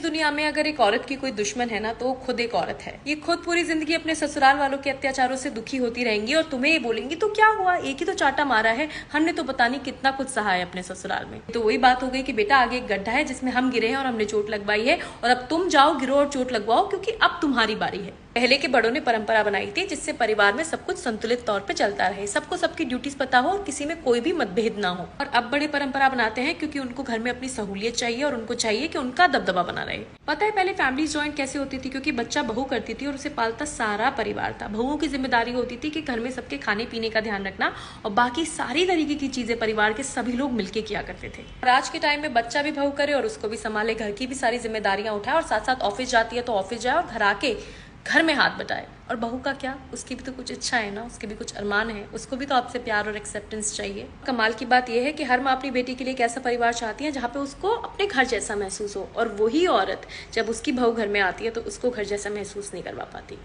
दुनिया में अगर एक औरत की कोई दुश्मन है ना, तो खुद एक औरत है। ये खुद पूरी जिंदगी अपने ससुराल वालों के अत्याचारों से दुखी होती रहेंगी और तुम्हें ये बोलेंगी तो क्या हुआ, एक ही तो चाटा मारा है, हमने तो पता नहीं कितना कुछ सहा है अपने ससुराल में। तो वही बात हो गई कि बेटा आगे एक गड्ढा है जिसमें हम गिरे हैं और हमने चोट लगवाई है, और अब तुम जाओ गिरो और चोट लगवाओ, क्योंकि अब तुम्हारी बारी है। पहले के बड़ों ने परंपरा बनाई थी जिससे परिवार में सब कुछ संतुलित तौर पे चलता रहे, सबको सबकी ड्यूटीज पता हो और किसी में कोई भी मतभेद ना हो। और अब बड़े परंपरा बनाते हैं क्योंकि उनको घर में अपनी सहूलियत चाहिए और उनको चाहिए कि उनका दबदबा बना रहे। पता है पहले फैमिलीज ज्वाइंट कैसे होती थी? क्योंकि बच्चा बहू करती थी और उसे पालता सारा परिवार था। बहुओं की जिम्मेदारी होती थी कि घर में सबके खाने पीने का ध्यान रखना, और बाकी सारी तरीके की चीजें परिवार के सभी लोग मिलकर किया करते थे। और आज के टाइम में बच्चा भी बहू करे और उसको भी संभाले, घर की भी सारी जिम्मेदारियां उठाए, और साथ साथ ऑफिस जाती है तो ऑफिस जाए और घर आके घर में हाथ बटाए। और बहू का क्या, उसकी भी तो कुछ इच्छा है ना, उसके भी कुछ अरमान है, उसको भी तो आपसे प्यार और एक्सेप्टेंस चाहिए। कमाल की बात यह है कि हर माँ अपनी बेटी के लिए एक ऐसा परिवार चाहती है जहाँ पे उसको अपने घर जैसा महसूस हो, और वही औरत जब उसकी बहू घर में आती है तो उसको घर जैसा महसूस नहीं करवा पाती।